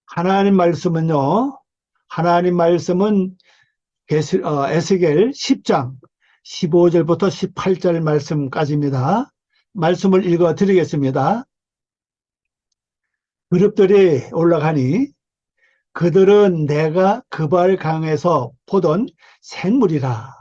하나님 말씀은요, 하나님 말씀은 에스겔 10장 15절부터 18절 말씀까지입니다. 말씀을 읽어 드리겠습니다. 그룹들이 올라가니 그들은 내가 그발강에서 보던 생물이라.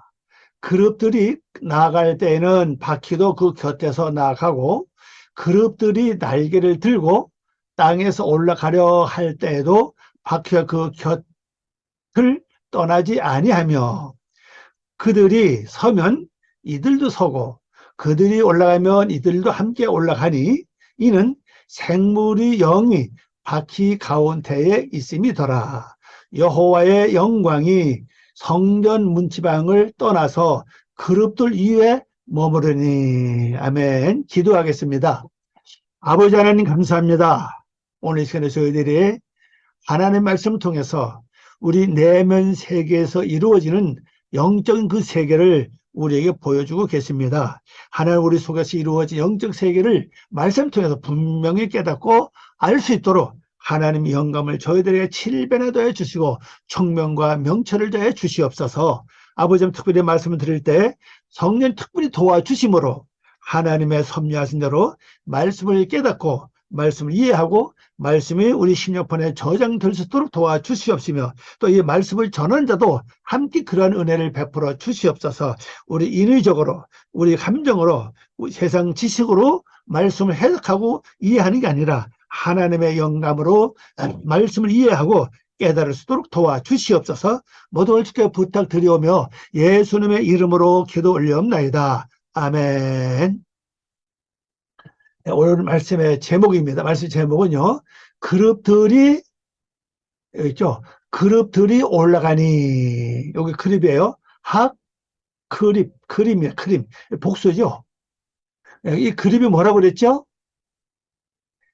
그룹들이 나아갈 때에는 바퀴도 그 곁에서 나아가고 그룹들이 날개를 들고 땅에서 올라가려 할 때에도 바퀴가 그 곁을 떠나지 아니하며 그들이 서면 이들도 서고 그들이 올라가면 이들도 함께 올라가니 이는 생물의 영이 바퀴 가운데에 있음이더라. 여호와의 영광이 성전 문지방을 떠나서 그룹들 위에 머무르니. 아멘. 기도하겠습니다. 아버지 하나님 감사합니다. 오늘 이 시간에 저희들이 하나님의 말씀을 통해서 우리 내면 세계에서 이루어지는 영적인 그 세계를 우리에게 보여주고 계십니다. 하나님 우리 속에서 이루어진 영적 세계를 말씀 통해서 분명히 깨닫고 알 수 있도록 하나님의 영감을 저희들에게 7배나 더해 주시고 총명과 명철을 더해 주시옵소서. 아버지 특별히 말씀을 드릴 때 성령 특별히 도와주심으로 하나님의 섭리하신 대로 말씀을 깨닫고 말씀을 이해하고 말씀이 우리 심령폰에 저장될 수 있도록 도와주시옵시며 또 이 말씀을 전하는 자도 함께 그러한 은혜를 베풀어 주시옵소서. 우리 인의적으로 우리 감정으로 세상 지식으로 말씀을 해석하고 이해하는 게 아니라 하나님의 영감으로 말씀을 이해하고 깨달을 수 있도록 도와주시옵소서. 모든 걸 주께 부탁드리오며 예수님의 이름으로 기도 올려옵나이다. 아멘. 오늘 말씀의 제목입니다. 말씀 제목은요. 그룹들이 있죠. 그룹들이 올라가니. 여기 그룹이에요. 그림이에요. 그림. 복수죠. 이 그룹이 뭐라고 그랬죠?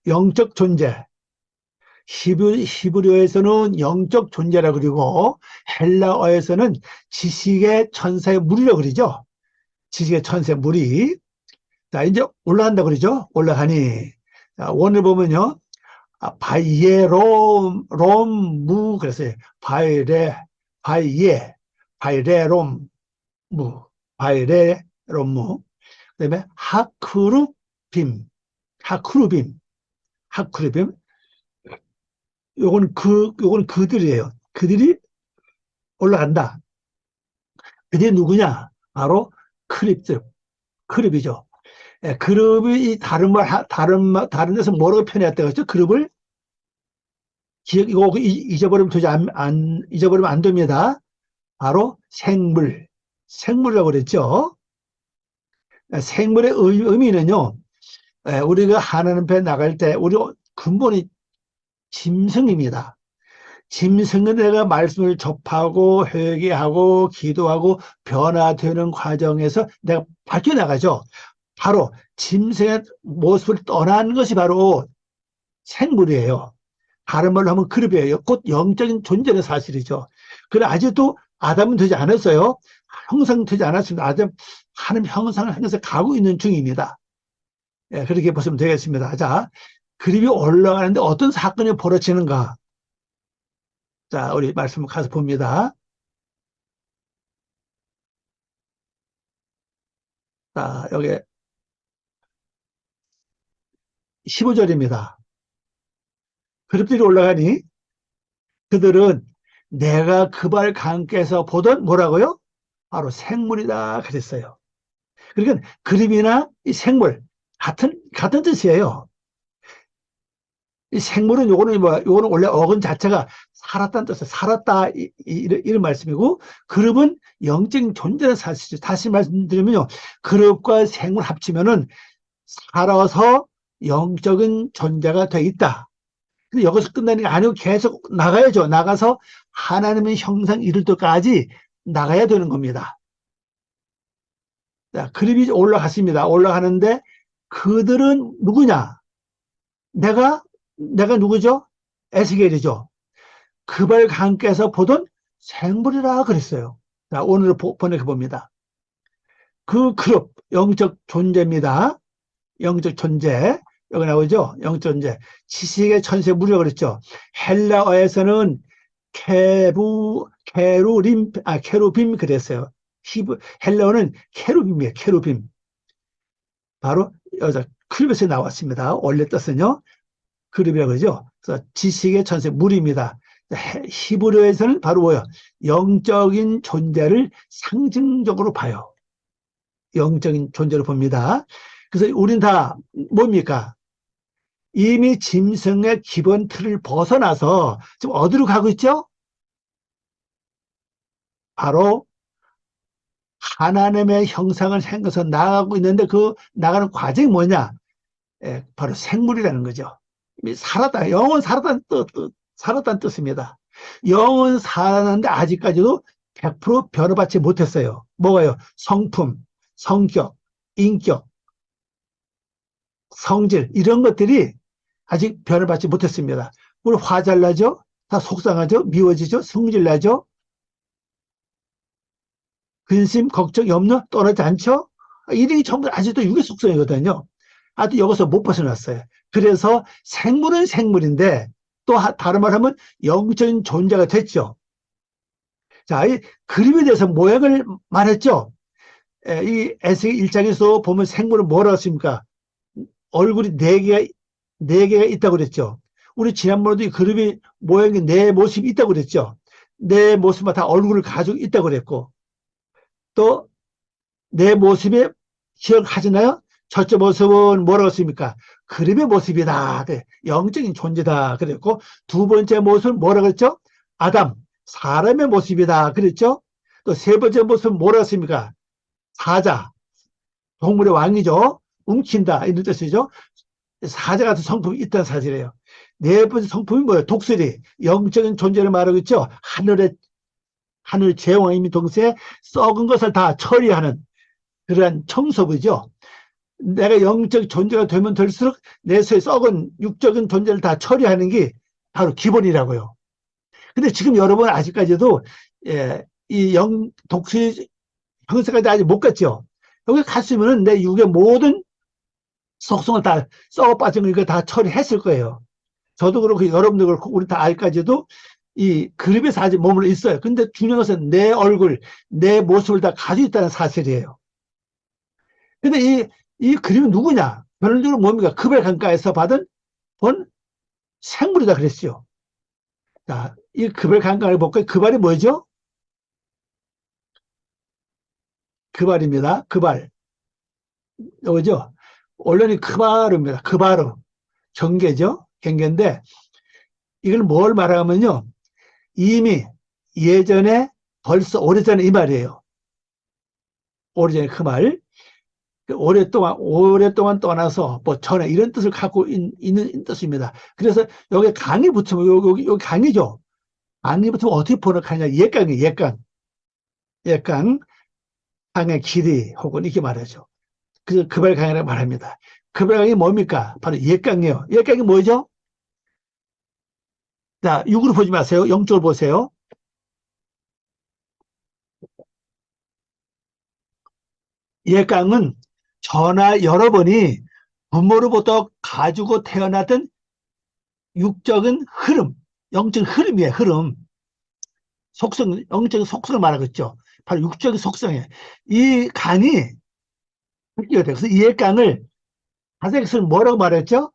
영적 존재. 히브리어에서는 영적 존재라 그리고 헬라어에서는 지식의 천사의 무리라고 그러죠. 지식의 천사의 무리. 자, 이제 올라간다 그러죠. 올라가니. 자, 원을 보면요. 바이에롬무 그랬어요. 바이레롬무, 바이레롬무. 그다음에 하크루빔. 요건 그들이에요. 그들이 올라간다. 그들이 누구냐? 바로 크립이죠. 예, 그룹이 다른 데서 뭐라고 표현했다고 했죠? 그룹을 이거 잊어버리면 안 됩니다. 바로 생물이라고 그랬죠. 예, 생물의 의미는요. 예, 우리가 하나님 앞에 나갈 때 우리 근본이 짐승입니다. 짐승은 내가 말씀을 접하고 회개하고 기도하고 변화되는 과정에서 내가 바뀌어나가죠. 바로 짐승의 모습을 떠나는 것이 바로 생물이에요. 다른 말로 하면 그룹이에요. 곧 영적인 존재는 사실이죠. 그러나 아직도 아담은 되지 않았어요. 형상되지 않았습니다. 아담 하나님 형상을 향해서 가고 있는 중입니다. 예, 그렇게 보시면 되겠습니다. 자, 그림이 올라가는데 어떤 사건이 벌어지는가? 자, 우리 말씀 가서 봅니다. 자, 여기 15절입니다. 그룹들이 올라가니 그들은 내가 그발 강께서 보던 뭐라고요? 바로 생물이다 그랬어요. 그러니까 그림이나 이 생물 같은 뜻이에요. 이 생물은 요거는 원래 어근 자체가 살았다는 뜻이에요. 살았다 이런 말씀이고 그룹은 영적인 존재는 사실이죠. 다시 말씀드리면요. 그룹과 생물 합치면은 살아서 영적인 존재가 돼 있다. 근데 여기서 끝나는 게 아니고 계속 나가야죠. 나가서 하나님의 형상 이룰 때까지 나가야 되는 겁니다. 자, 그룹이 올라갔습니다. 올라가는데 그들은 누구냐? 내가 누구죠? 에스겔이죠. 그발 강께서 보던 생물이라 그랬어요. 자, 오늘 번역해 봅니다. 그 그룹 영적 존재입니다. 영적 존재. 여기 나오죠? 영존재. 지식의 천세 무리라 그랬죠? 헬라어에서는 케루빔 그랬어요. 헬라어는 케루빔이에요. 케루빔. 바로 여자 클벳에 나왔습니다. 원래 뜻은요. 그룹이라고 그러죠. 그래서 지식의 천세 무리입니다. 히브리어에서는 바로 뭐예요? 영적인 존재를 상징적으로 봐요. 영적인 존재로 봅니다. 그래서 우린 다 뭡니까? 이미 짐승의 기본 틀을 벗어나서 지금 어디로 가고 있죠? 바로 하나님의 형상을 생겨서 나아가고 있는데 그 나가는 과정이 뭐냐? 바로 생물이라는 거죠. 살았다. 영은 살았다는 뜻입니다. 영은 살았는데 아직까지도 100% 변화받지 못했어요. 뭐가요? 성품, 성격, 인격, 성질 이런 것들이 아직 변화받지 못했습니다. 우리 화 잘 나죠? 다 속상하죠? 미워지죠? 성질 나죠? 근심, 걱정, 염려 떠나지 않죠? 이런 게 전부 아직도 육의 속성이거든요. 아직 여기서 못 벗어났어요. 그래서 생물은 생물인데 또 다른 말 하면 영적인 존재가 됐죠. 자, 이 그림에 대해서 모양을 말했죠. 이 에세겔 1장에서 보면 생물은 뭐라고 했습니까? 얼굴이 네 개가 있다고 그랬죠. 우리 지난번에도 이 그림이 모양이 네 모습이 있다고 그랬죠. 네 모습마다 다 얼굴을 가지고 있다고 그랬고 또 내 모습에 기억하시나요? 첫째 모습은 뭐라고 했습니까? 그림의 모습이다. 영적인 존재다. 그랬고 두 번째 모습은 뭐라고 했죠? 아담, 사람의 모습이다. 그랬죠? 또 세 번째 모습은 뭐라고 했습니까? 사자, 동물의 왕이죠. 움킨다. 이런 뜻이죠. 사자 같은 성품이 있다는 사실이에요. 네 번째 성품이 뭐예요? 독수리, 영적인 존재를 말하고 있죠. 하늘 제왕이미 동시에 썩은 것을 다 처리하는 그러한 청소부죠. 내가 영적 존재가 되면 될수록 내 속에 썩은 육적인 존재를 다 처리하는 게 바로 기본이라고요. 근데 지금 여러분 아직까지도 이 독수리 형태까지 아직 못 갔죠. 여기 갔으면 내 육의 모든 속성을 다 썩어 빠진 거 이거 다 처리했을 거예요. 저도 그렇고 여러분도 그렇고 우리 다 아직까지도 이 그룹에서 아직 머물러 있어요. 근데 중요한 것은 내 얼굴, 내 모습을 다 가지고 있다는 사실이에요. 근데 이 그림은 누구냐? 결론적으로 뭡니까? 급의 강가에서 받은 본 생물이다 그랬죠. 자, 이 급의 강가를 볼까요? 그발이 뭐죠? 그발입니다. 그발. 요거죠? 원래는 그바르입니다. 그바르. 경계죠? 경계인데 이걸 뭘 말하면요. 이미 예전에 벌써 오래전에 이 말이에요. 오래전에 그 말. 오랫동안 떠나서 뭐 전에 이런 뜻을 갖고 있는 뜻입니다. 그래서 여기 강이 붙으면 여기 강이죠. 강이 붙으면 어떻게 번역하냐? 옛강이에요. 옛강. 옛강. 강의 길이 혹은 이렇게 말하죠. 그래서 급발강이라고 말합니다. 급발강이 뭡니까? 바로 옛강이에요. 옛강이 뭐죠? 자, 육으로 보지 마세요. 영적으로 보세요. 옛강은 저나 여러분이 부모로부터 가지고 태어나던 육적인 흐름, 영적인 흐름이에요. 흐름. 속성, 영적인 속성을 말하겠죠. 바로 육적인 속성이에요. 이 강이 바뀌어야 돼요. 그래서 이 옛강을 사색스는 뭐라고 말했죠?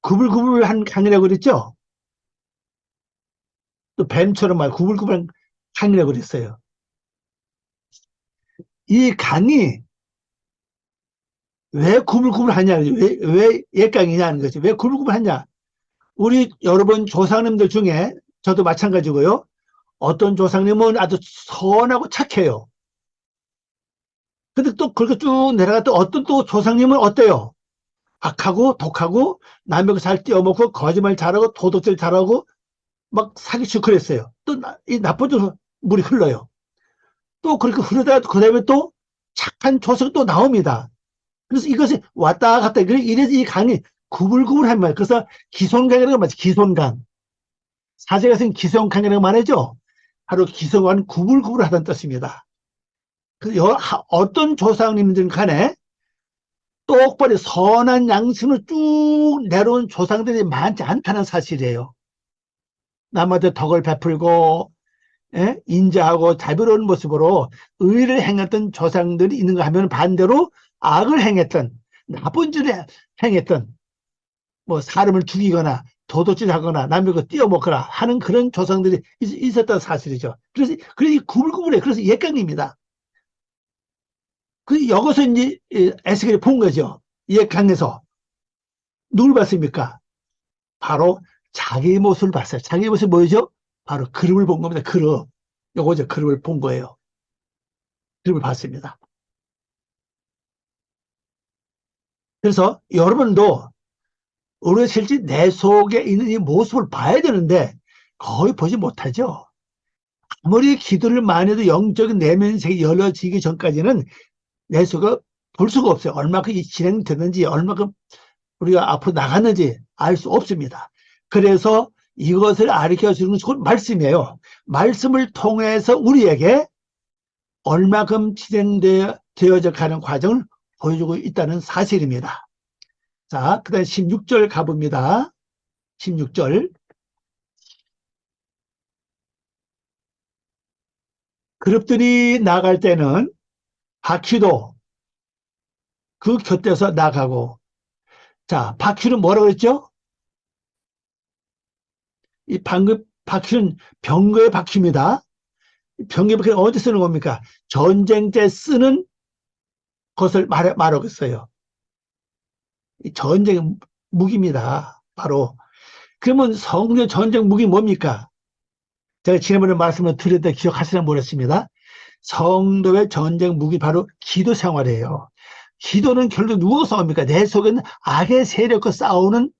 구불구불한 강이라고 그랬죠? 또 뱀처럼 말 구불구불한 강이라고 그랬어요. 이 강이 왜 구불구불하냐, 왜 옛강이냐는 거죠. 왜 구불구불하냐? 우리 여러분 조상님들 중에 저도 마찬가지고요. 어떤 조상님은 아주 선하고 착해요. 근데 또 그렇게 쭉 내려갔다 어떤 또 조상님은 어때요? 악하고 독하고 남의 잘 띄어먹고 거짓말 잘하고 도덕질 잘하고 막 사기치고 그랬어요. 또 이 나쁜 물이 흘러요. 또 그렇게 흐르다가 그 다음에 또 착한 조석이 또 나옵니다. 그래서 이것이 왔다 갔다 이래서 이 강이 구불구불한 말. 그래서 기손강이라고 말하죠. 기손강. 사제가 쓴 기손강이라고 말하죠. 바로 기손강은 구불구불하다는 뜻입니다. 어떤 조상님들 간에 똑바로 선한 양심을 쭉 내려온 조상들이 많지 않다는 사실이에요. 남한테 덕을 베풀고 인자하고 자비로운 모습으로 의를 행했던 조상들이 있는가 하면 반대로 악을 행했던 나쁜 짓을 행했던 뭐 사람을 죽이거나 도둑질하거나 남의 거 띄어먹거나 하는 그런 조상들이 있었던 사실이죠. 그래서 구불구불해. 그래서 옛강입니다. 여기서 이제 에스겔이 본 거죠. 옛강에서 누굴 봤습니까? 바로 자기 모습을 봤어요. 자기 모습이 뭐죠? 바로 그룹을 본 겁니다. 그룹. 요거죠. 그룹을 본 거예요. 그룹을 봤습니다. 그래서 여러분도 어르실지 내 속에 있는 이 모습을 봐야 되는데 거의 보지 못하죠. 아무리 기도를 많이 해도 영적인 내면색이 열려지기 전까지는 내 속에 볼 수가 없어요. 얼마큼 진행됐는지 얼마큼 우리가 앞으로 나갔는지 알 수 없습니다. 그래서 이것을 가르쳐 주는 것이 말씀이에요. 말씀을 통해서 우리에게 얼마큼 진행되어져 가는 과정을 보여주고 있다는 사실입니다. 자, 그 다음 16절 가봅니다. 16절. 그룹들이 나갈 때는 바퀴도 그 곁에서 나가고, 자, 바퀴는 뭐라고 그랬죠? 이 방금 바퀴는 병거의 바퀴입니다. 병거의 바퀴는 어디 쓰는 겁니까? 전쟁 때 쓰는 것을 말하고 있어요. 전쟁 무기입니다. 바로. 그러면 성경 전쟁 무기 뭡니까? 제가 지난번에 말씀을 드렸다 기억하시나 모르겠습니다. 성도의 전쟁 무기 바로 기도 생활이에요. 기도는 결국 누구와 싸웁니까? 내 속에 있는 악의 세력과 싸우는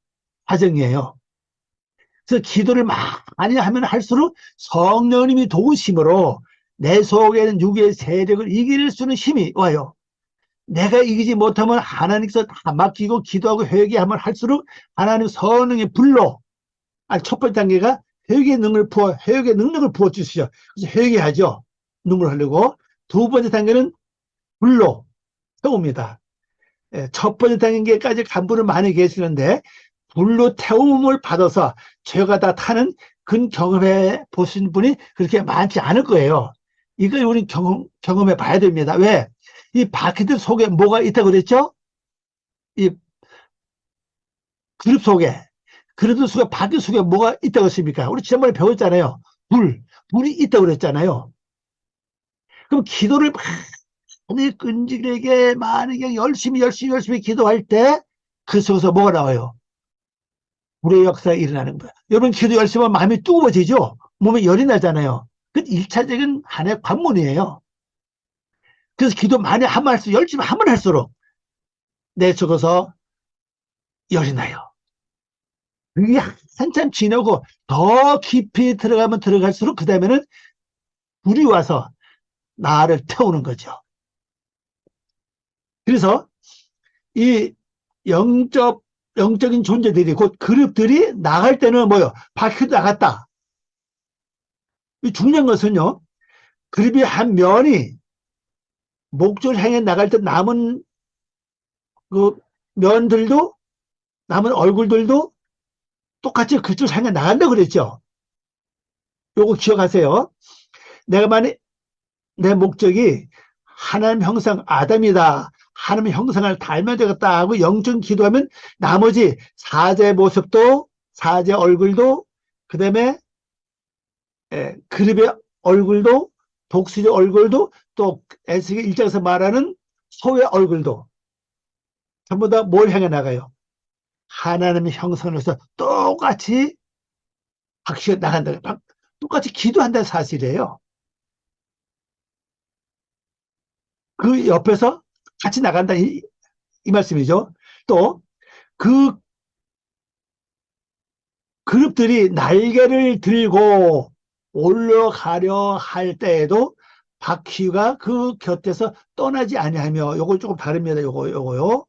과정이에요. 그래서 기도를 많이 하면 할수록 성령님이 도우심으로 내 속에 있는 육의 세력을 이길 수 있는 힘이 와요. 내가 이기지 못하면 하나님께서 다 맡기고 기도하고 회개하면 할수록 하나님 성령의 불로, 첫 번째 단계가 회개의 능력을 부어주시죠. 그래서 회개하죠. 눈물 흘리고. 두 번째 단계는 불로 태웁니다. 첫 번째 단계까지 간부는 많이 계시는데 불로 태움을 받아서 죄가 다 타는 그 경험해 보신 분이 그렇게 많지 않을 거예요. 이걸 우리 경험해 봐야 됩니다. 왜? 이 바퀴들 속에 뭐가 있다고 그랬죠? 이 그룹 속에. 그룹들 속에, 바퀴 속에 뭐가 있다고 했습니까? 우리 지난번에 배웠잖아요. 불이 있다고 그랬잖아요. 그럼 기도를 많이 끈질기게 많이 열심히 기도할 때 그 속에서 뭐가 나와요? 불의 역사가 일어나는 거야. 여러분 기도 열심히 하면 마음이 뜨거워지죠? 몸에 열이 나잖아요. 그 1차적인 하나의 관문이에요. 그래서 기도 많이 하면 할수록, 열심히 하면 할수록 내 속에서 열이 나요. 그게 한참 지나고 더 깊이 들어가면 들어갈수록 그 다음에는 불이 와서 나를 태우는 거죠. 그래서 이 영적인 존재들이, 곧 그룹들이 나갈 때는 뭐요? 바퀴도 나갔다. 이 중요한 것은요, 그룹이 한 면이 목적을 향해 나갈 때 남은 그 면들도, 남은 얼굴들도 똑같이 그쪽을 향해 나간다 그랬죠. 요거 기억하세요. 내가 만약 내 목적이 하나님 형상 아담이다, 하나님 형상을 닮아야 되겠다 하고 영적 기도하면 나머지 사제 모습도, 사제 얼굴도, 그 다음에 그룹의 얼굴도, 독수리 얼굴도, 또 에스겔 1장에서 말하는 소의 얼굴도 전부 다 뭘 향해 나가요? 하나님의 형상으로서 똑같이 박시가 나간다. 똑같이 기도한다는 사실이에요. 그 옆에서 같이 나간다, 이 말씀이죠. 또 그 그룹들이 날개를 들고 올라가려 할 때에도 바퀴가 그 곁에서 떠나지 아니하며, 요거 조금 다릅니다. 요거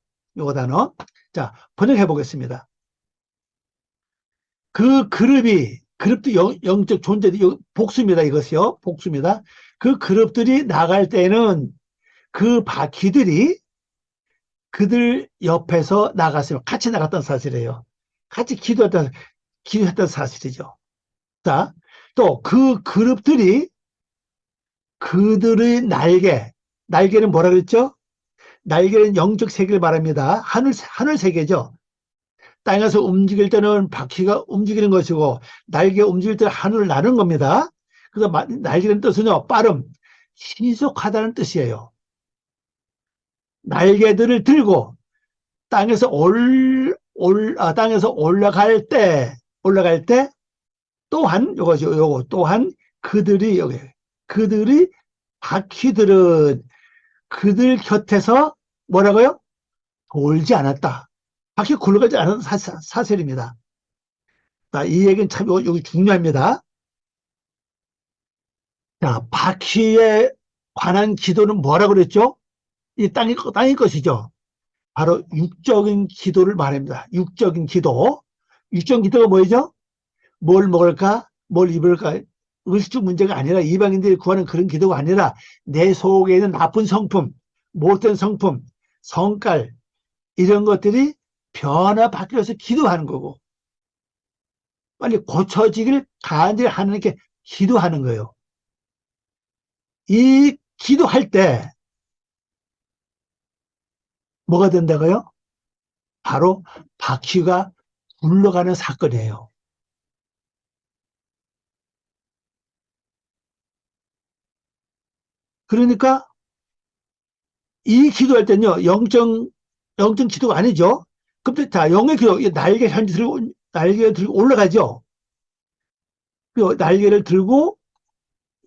단어. 자, 번역해 보겠습니다. 그 그룹도 영적 존재들이, 복수입니다. 이것이요. 복수입니다. 그 그룹들이 나갈 때는 그 바퀴들이 그들 옆에서 나갔으면 같이 나갔던 사실이에요. 같이 기도했던 사실이죠. 자, 또 그 그룹들이 그들의 날개는 뭐라 그랬죠? 날개는 영적 세계를 말합니다. 하늘 세계죠. 땅에서 움직일 때는 바퀴가 움직이는 것이고, 날개 움직일 때는 하늘을 나는 겁니다. 그래서 날개는 뜻은요, 빠름, 신속하다는 뜻이에요. 날개들을 들고 땅에서 땅에서 올라갈 때 또한 요거 또한 그들이 바퀴들은 그들 곁에서 뭐라고요? 돌지 않았다. 바퀴 굴러가지 않은 사실입니다. 자, 이 얘기는 참 여기 중요합니다. 자, 바퀴에 관한 기도는 뭐라고 그랬죠? 이 땅의 것이죠. 바로 육적인 기도를 말합니다. 육적인 기도. 육적인 기도가 뭐죠? 뭘 먹을까? 뭘 입을까? 의식적 문제가 아니라, 이방인들이 구하는 그런 기도가 아니라, 내 속에 있는 나쁜 성품, 못된 성품, 성깔, 이런 것들이 변화받기 위해서 기도하는 거고, 빨리 고쳐지길 간절히 하나님께 기도하는 거예요. 이 기도할 때 뭐가 된다고요? 바로 바퀴가 굴러가는 사건이에요. 그러니까 이 기도할 때는요, 영적 기도가 아니죠. 근데 자, 영의 기도, 날개 들고 올라가죠. 그 날개 들고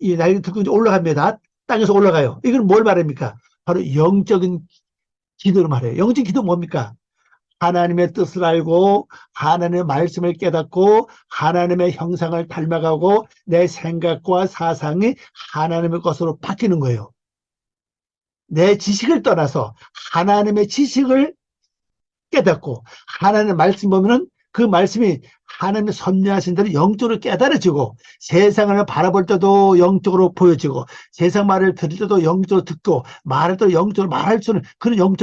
이제 올라갑니다. 땅에서 올라가요. 이건 뭘 말합니까? 바로 영적인 기도를 말해요. 영적인 기도 뭡니까? 하나님의 뜻을 알고, 하나님의 말씀을 깨닫고, 하나님의 형상을 닮아가고, 내 생각과 사상이 하나님의 것으로 바뀌는 거예요. 내 지식을 떠나서 하나님의 지식을 깨닫고, 하나님의 말씀 보면은 그 말씀이 하나님의 섭리하신 대로 영적으로 깨달아지고, 세상을 바라볼 때도 영적으로 보여지고, 세상 말을 들을 때도 영적으로 듣고, 말할 때도 영적으로 말할 수 있는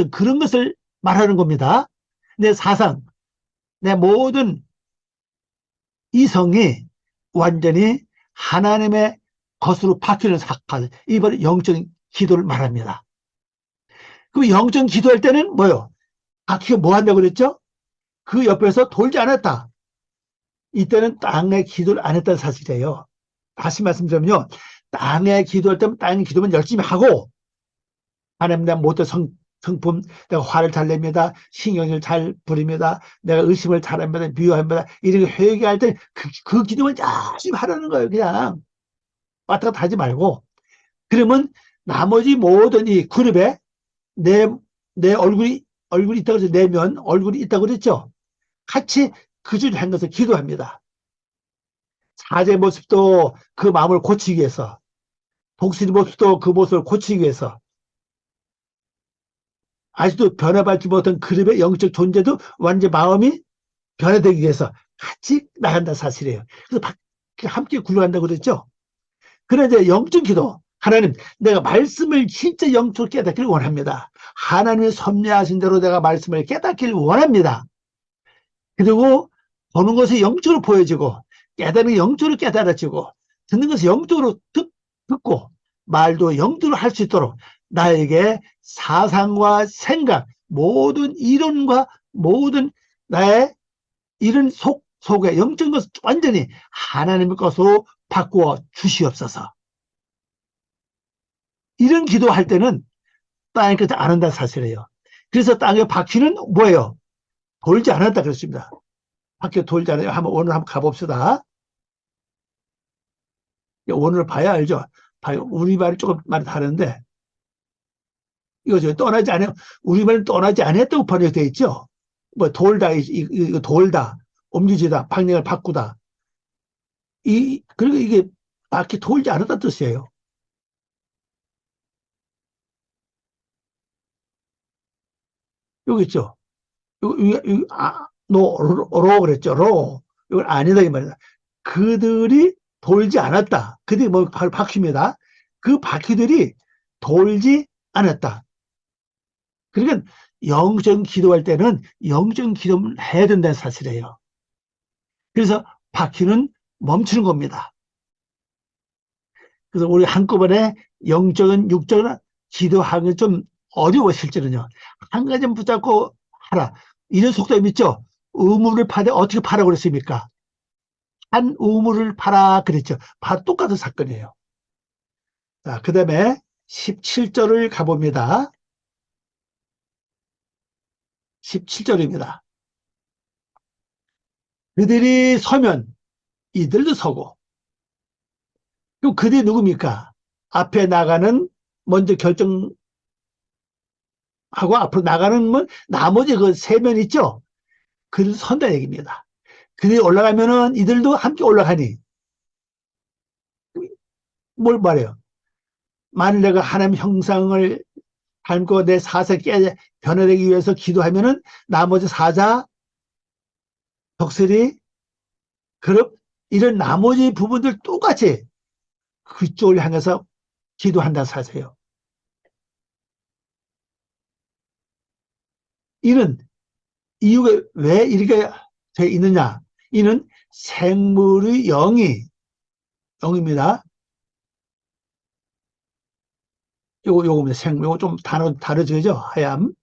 그런 것을 말하는 겁니다. 내 사상, 내 모든 이성이 완전히 하나님의 것으로 바뀌는 사건, 이 바로 영적인 기도를 말합니다. 그럼 영적인 기도할 때는 뭐요? 바퀴가 뭐 한다고 그랬죠? 그 옆에서 돌지 않았다. 이때는 땅에 기도를 안 했다는 사실이에요. 다시 말씀드리면요, 땅에 기도할 때는 땅에 기도만 열심히 하고, 하나님 내가 못된 성품, 내가 화를 잘 냅니다, 신경을 잘 부립니다, 내가 의심을 잘합니다, 미워합니다, 이런 거 회개할 때 그 기도만 열심히 하라는 거예요. 그냥 왔다 갔다 하지 말고. 그러면 나머지 모든 이 그룹에 내, 내 얼굴이 있다고 해서 내면 얼굴이 있다고 그랬죠. 같이 그 줄 한 것을 기도합니다. 사제 모습도 그 마음을 고치기 위해서, 독수리 모습도 그 모습을 고치기 위해서, 아직도 변화받지 못한 그룹의 영적 존재도 완전 마음이 변화되기 위해서 같이 나간다 사실이에요. 그래서 함께 굴러간다고 그랬죠. 그런데 영적 기도, 하나님, 내가 말씀을 진짜 영적으로 깨닫기를 원합니다. 하나님의 섭리하신 대로 내가 말씀을 깨닫기를 원합니다. 그리고 보는 것이 영적으로 보여지고, 깨닫는 게 영적으로 깨달아지고, 듣는 것이 영적으로 듣고, 말도 영적으로 할 수 있도록 나에게 사상과 생각, 모든 이론과 모든 나의 이런 속에 영적인 것을 완전히 하나님의 것으로 바꾸어 주시옵소서. 이런 기도할 때는 땅에 끝에 안 한다는 사실이에요. 그래서 땅의 바퀴는 뭐예요? 돌지 않았다 그랬습니다. 바퀴 돌지 않아요. 오늘 한번 가봅시다. 오늘 봐야 알죠? 봐요. 우리말이 조금 많이 다른데, 이거죠. 우리말은 떠나지 않았다고 번역되어 있죠? 뭐, 돌다, 이거 돌다, 옮기지다, 방향을 바꾸다. 그리고 이게 바퀴 돌지 않았다는 뜻이에요. 여기 있죠? 로 그랬죠. 이건 아니다, 이 말이다. 그들이 돌지 않았다. 그들이 바로 바퀴입니다. 그 바퀴들이 돌지 않았다. 그러니까 영적 기도할 때는 영적 기도를 해야 된다는 사실이에요. 그래서 바퀴는 멈추는 겁니다. 그래서 우리 한꺼번에 영적인, 육적인 기도하기 좀 어려워, 실제는요. 한 가지만 붙잡고 하라. 이런 속담 있죠? 우물을 파되 어떻게 파라고 그랬습니까? 한 우물을 파라 그랬죠. 바로 똑같은 사건이에요. 자, 그 다음에 17절을 가봅니다. 17절입니다. 그들이 서면 이들도 서고, 그럼 그들이 누굽니까? 앞에 나가는, 먼저 결정하고 앞으로 나가는 건 나머지 그 세 면 있죠? 그들 선다 얘기입니다. 그들이 올라가면은 이들도 함께 올라가니, 뭘 말해요? 만일 내가 하나님 형상을 닮고 내 사세 깨 변화되기 위해서 기도하면은 나머지 사자, 덕슬이, 그룹, 이런 나머지 부분들 똑같이 그쪽을 향해서 기도한다 사세요. 이는 이유가 왜 이렇게 돼 있느냐? 이는 생물의 영입니다. 요겁니다. 생물. 요거 좀 단어 다르죠? 하얌.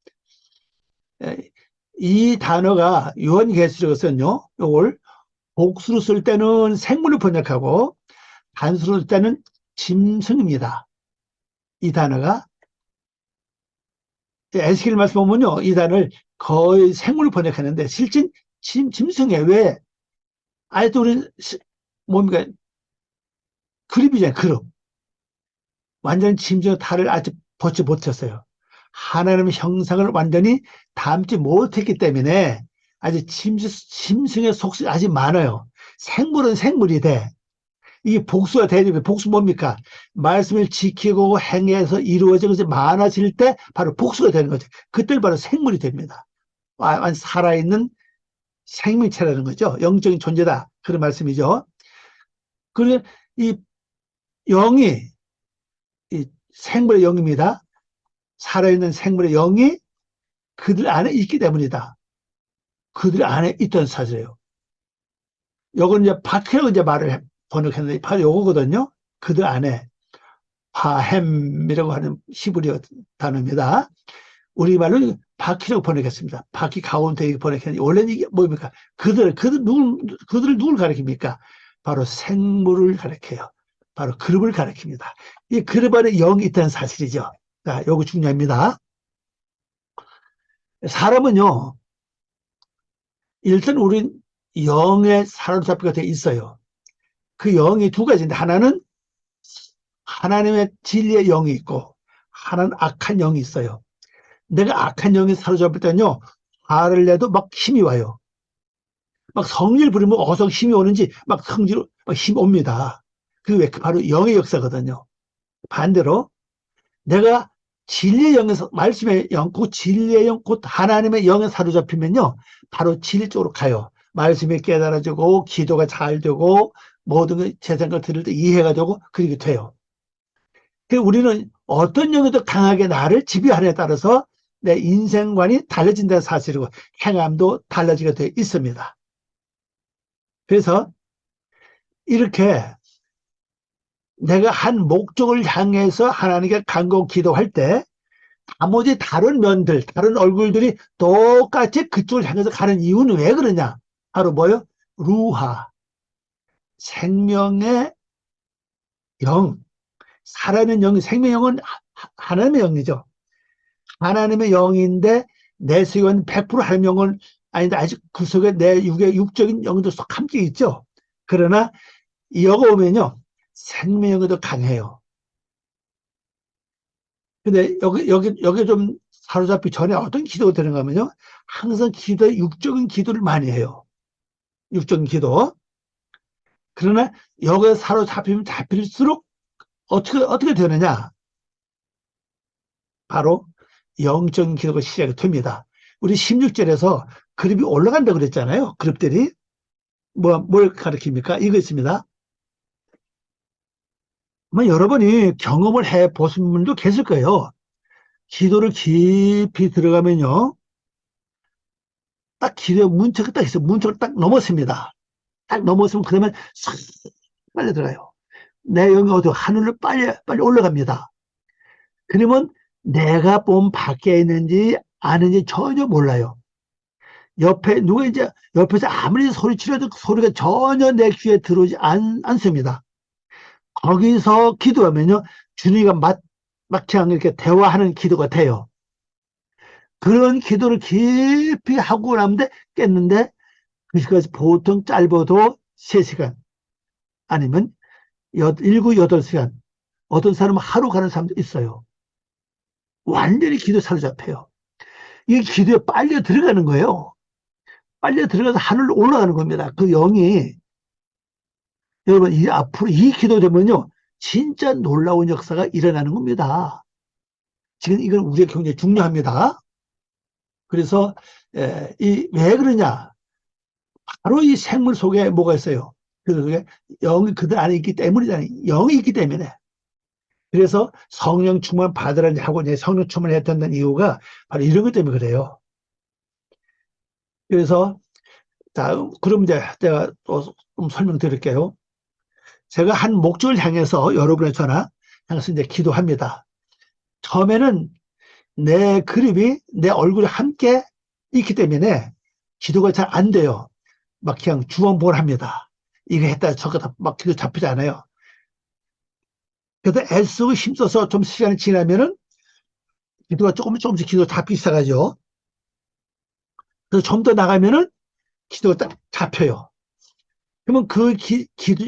이 단어가 요한계시록에서는요, 요걸 복수로 쓸 때는 생물을 번역하고 단수로 쓸 때는 짐승입니다. 이 단어가. 에스겔 말씀 보면요, 이 단어를 거의 생물을 번역하는데 실제 짐승이에요. 왜? 아직도 우리 뭡니까? 그룹이잖아요, 그룹. 완전 짐승의 탈을 아직 벗지 못했어요. 하나님의 형상을 완전히 담지 못했기 때문에 아직 짐승의 속성이 아직 많아요. 생물은 생물이 돼. 이게 복수가 되는, 복수 뭡니까? 말씀을 지키고 행해서 이루어진 것이 많아질 때 바로 복수가 되는 거죠. 그때 바로 생물이 됩니다. 살아있는 생명체라는 거죠. 영적인 존재다. 그런 말씀이죠. 그래서 이 영이, 이 생물의 영입니다. 살아있는 생물의 영이 그들 안에 있기 때문이다. 그들 안에 있던 사실이에요. 요건 이제 바퀴라고 이제 말을 번역했는데 바로 요거거든요. 그들 안에. 파햄이라고 하는 히브리어 단어입니다. 우리말로 바퀴라고 번역했습니다. 바퀴 가운데 번역했는데 원래는 이게 뭡니까? 그들을 누굴 가리킵니까? 바로 생물을 가리켜요. 바로 그룹을 가리킵니다. 이 그룹 안에 영이 있다는 사실이죠. 자, 요거 중요합니다. 사람은요, 일단 우린 영에 사로잡히게 돼 있어요. 그 영이 두 가지인데, 하나는 하나님의 진리의 영이 있고, 하나는 악한 영이 있어요. 내가 악한 영에 사로잡힐 때는요, 화를 내도 막 힘이 와요. 막 성질 부리면 어디서 힘이 오는지 막 성질, 막 힘 옵니다. 그게 바로 영의 역사거든요. 반대로 내가 진리의 영에서, 말씀의 영, 곧 진리의 영, 곧 하나님의 영에 사로잡히면요, 바로 진리 쪽으로 가요. 말씀이 깨달아지고, 기도가 잘 되고, 모든 제 생각을 들을 때 이해가 되고, 그렇게 돼요. 그래서 우리는 어떤 영이 더 강하게 나를 지배하느냐에 따라서 내 인생관이 달라진다는 사실이고, 행함도 달라지게 되어 있습니다. 그래서 이렇게 내가 한 목적을 향해서 하나님께 간곡 기도할 때 나머지 다른 면들, 다른 얼굴들이 똑같이 그쪽을 향해서 가는 이유는 왜 그러냐? 바로 뭐요? 루하, 생명의 영, 살아있는 영, 생명의 영은 하나님의 영이죠. 하나님의 영인데 내 속은 100% 하나님의 영은 아닌데 아직 그 속에 내 육적인 영도 쏙 함께 있죠. 그러나 여기 오면요, 생명이 더 강해요. 근데 여기 좀 사로잡기 전에 어떤 기도가 되는가 하면요, 항상 육적인 기도를 많이 해요. 육적인 기도. 그러나 여기에 사로잡히면 잡힐수록 어떻게 되느냐? 바로 영적인 기도가 시작이 됩니다. 우리 16절에서 그룹이 올라간다고 그랬잖아요. 그룹들이. 뭘 가리킵니까? 이거 있습니다. 여러분이 경험을 해 보신 분도 계실 거예요. 기도를 깊이 들어가면요. 딱 기도의 문턱이 딱 있어요. 문턱을 딱 넘었습니다. 딱 넘었으면 그러면 싹 빨리 들어가요. 내 영이 어디 하늘로 빨리 빨리 올라갑니다. 그러면 내가 본 밖에 있는지 아는지 전혀 몰라요. 옆에 누가 이제 옆에서 아무리 소리치려도 소리가 전혀 내 귀에 들어오지 않습니다. 거기서 기도하면요, 주님과 막창 이렇게 대화하는 기도가 돼요. 그런 기도를 깊이 하고 나면 깼는데, 그것이 보통 짧아도 3시간 아니면 7, 8시간. 어떤 사람은 하루 가는 사람도 있어요. 완전히 기도 사로잡혀요. 이 기도에 빨려 들어가는 거예요. 빨려 들어가서 하늘로 올라가는 겁니다. 그 영이. 여러분, 이 앞으로 이 기도 되면요, 진짜 놀라운 역사가 일어나는 겁니다. 지금 이건 우리의 굉장히 중요합니다. 그래서 왜 그러냐? 바로 이 생물 속에 뭐가 있어요? 그게 영이 그들 안에 있기 때문이잖아요. 영이 있기 때문에. 그래서 성령 충만 받으라니 하고 이제 성령 충만해야 된다는 이유가 바로 이런 것 때문에 그래요. 그래서 자, 그럼 이제 제가 또 좀 설명드릴게요. 제가 한 목적을 향해서 여러분의 전화 향해서 이제 기도합니다. 처음에는 내 그림이 내 얼굴에 함께 있기 때문에 기도가 잘 안 돼요. 막 그냥 주원복원합니다. 이거 했다 저거 막 기도 잡히지 않아요. 그래도 애쓰고 힘써서 좀 시간이 지나면은 기도가 조금씩 기도 잡히기 시작하죠. 그래서 좀 더 나가면은 기도가 딱 잡혀요. 그러면 그 기도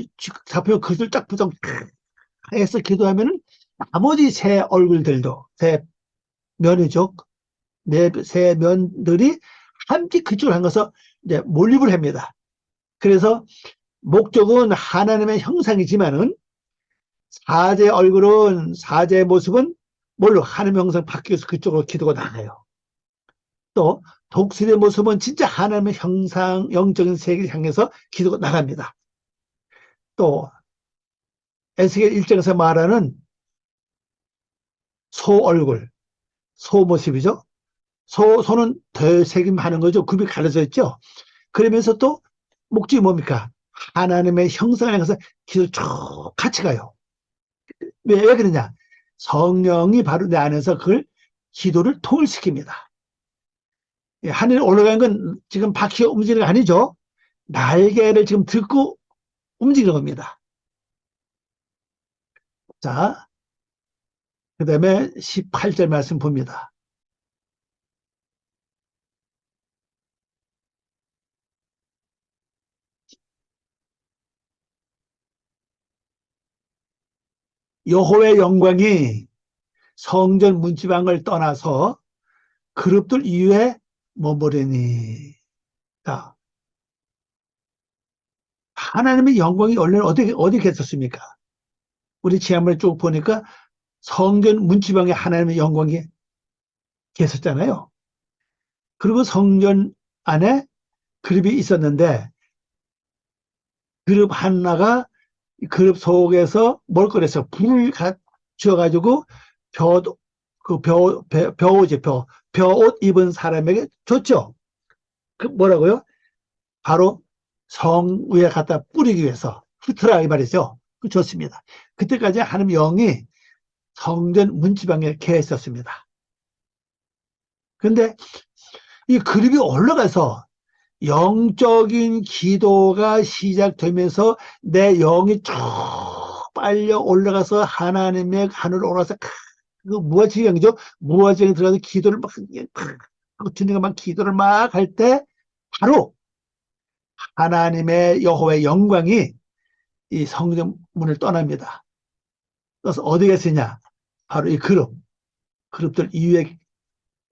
잡히고 그걸 딱 부정해서 기도하면은 나머지 새 얼굴들도 새 면이죠. 새 면들이 함께 그쪽을 향해서 이제 몰입을 합니다. 그래서 목적은 하나님의 형상이지만은 사제 얼굴은 사제의 모습은 뭘로 하나님의 형상 바뀌어서 그쪽으로 기도가 나가요. 또 독수리의 모습은 진짜 하나님의 형상 영적인 세계를 향해서 기도가 나갑니다. 또 에스겔 1장에서 말하는 소 얼굴, 소 모습이죠. 소는 되새김하는 거죠. 굽이 갈라져 있죠. 그러면서 또 목적이 뭡니까? 하나님의 형상을 향해서 기도 쭉 같이 가요. 왜 그러냐? 성령이 바로 내 안에서 그걸 기도를 통일시킵니다. 하늘에 올라가는 건 지금 바퀴가 움직이는 거 아니죠? 날개를 지금 듣고 움직이는 겁니다. 자, 그 다음에 18절 말씀 봅니다. 여호와의 영광이 성전 문지방을 떠나서 그룹들 이후에 머무르니. 자, 하나님의 영광이 원래는 어디 계셨습니까? 우리 지난번에 쭉 보니까 성전 문지방에 하나님의 영광이 계셨잖아요. 그리고 성전 안에 그룹이 있었는데 그룹 하나가 그룹 속에서 뭘 꺼냈어? 불을 지어가지고 벼옷 입은 사람에게 줬죠. 그 뭐라고요? 바로 성 위에 갖다 뿌리기 위해서 흩트라 이 말이죠. 그 줬습니다. 그때까지 하나님 영이 성전 문지방에 계셨습니다. 그런데 이 그룹이 올라가서 영적인 기도가 시작되면서 내 영이 쭉 빨려 올라가서 하나님의 하늘로 올라가서 그 무아지경이죠. 무아지경에 들어가서 기도를 막 주님과 막 기도를 막 할 때 바로 하나님의 여호와의 영광이 이 성전 문을 떠납니다. 그래서 어디에 쓰냐? 바로 이 그룹들 이후에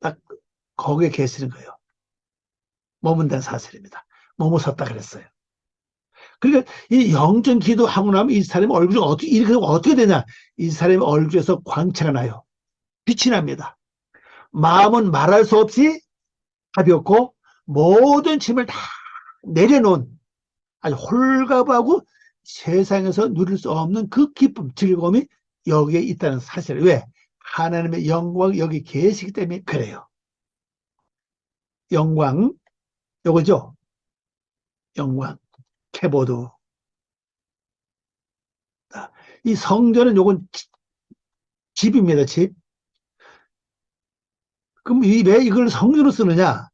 딱 거기에 계시는 거예요. 머문다는 사실입니다. 머무섰다 그랬어요. 그러니까 이 영적 기도하고 나면 이 사람의 얼굴이 어떻게 되냐? 이 사람의 얼굴에서 광채가 나요. 빛이 납니다. 마음은 말할 수 없이 가볍고 모든 짐을 다 내려놓은 아주 홀가분하고 세상에서 누릴 수 없는 그 기쁨, 즐거움이 여기에 있다는 사실. 왜? 하나님의 영광 여기 계시기 때문에 그래요. 영광, 요거죠? 영광, 캐보드. 이 성전은 요건 집입니다, 집. 그럼 왜 이걸 성전으로 쓰느냐?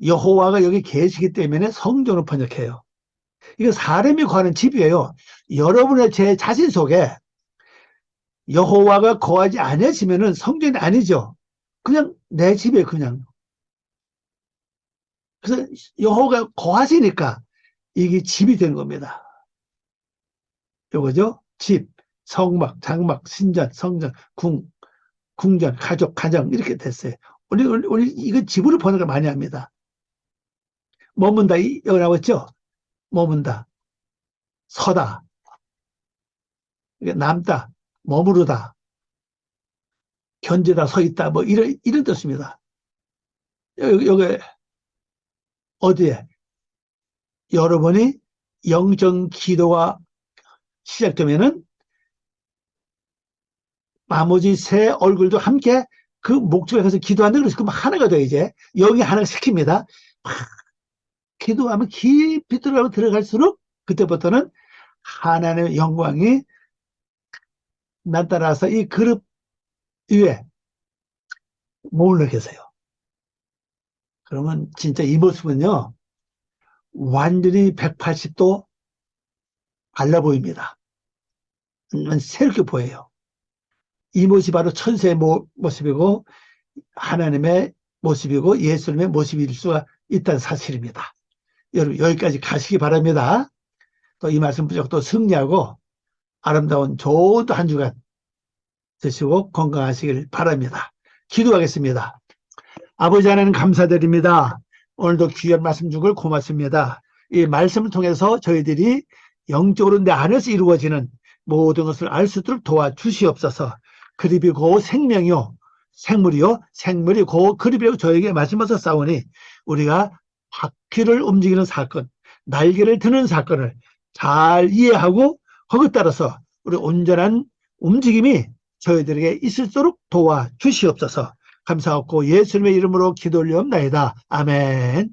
여호와가 여기 계시기 때문에 성전으로 번역해요. 이거 사람이 거하는 집이에요. 여러분의 제 자신 속에 여호와가 거하지 않으시면은 성전이 아니죠. 그냥 내 집에 그냥. 그래서 여호와가 거하시니까 이게 집이 된 겁니다. 요거죠? 집, 성막, 장막, 신전, 성전, 궁전, 가족, 가정 이렇게 됐어요. 우리 이거 집으로 번역을 많이 합니다. 머문다 여기 나왔죠? 머문다, 서다, 남다, 머무르다, 견제다, 서 있다 뭐 이런 뜻입니다. 여기 어디에 여러분이 영적 기도가 시작되면은 나머지 세 얼굴도 함께 그 목적에 가서 기도한다 그래서 그럼 하나가 돼 이제 여기 하나가 시킵니다. 기도하면 깊이 들어갈수록 그때부터는 하나님의 영광이 나타나서 이 그릇 위에 머물러 계세요. 그러면 진짜 이 모습은요 완전히 180도 달라 보입니다. 새롭게 보여요. 이 모습이 바로 천사의 모습이고 하나님의 모습이고 예수님의 모습일 수가 있다는 사실입니다. 여러분 여기까지 가시기 바랍니다. 또 이 말씀 붙잡고 또 승리하고 아름다운 좋은 한 주간 되시고 건강하시길 바랍니다. 기도하겠습니다. 아버지 하나님 감사드립니다. 오늘도 귀한 말씀 준 걸 고맙습니다. 이 말씀을 통해서 저희들이 영적으로 내 안에서 이루어지는 모든 것을 알 수 있도록 도와주시옵소서. 그립이 고 생명이요 생물이요 생물이 고 그립이라고 저에게 말씀하셔 싸우니 우리가 바퀴를 움직이는 사건, 날개를 드는 사건을 잘 이해하고 거기에 따라서 우리 온전한 움직임이 저희들에게 있을 수 있도록 도와주시옵소서. 감사하고 예수님의 이름으로 기도 올리옵나이다. 아멘.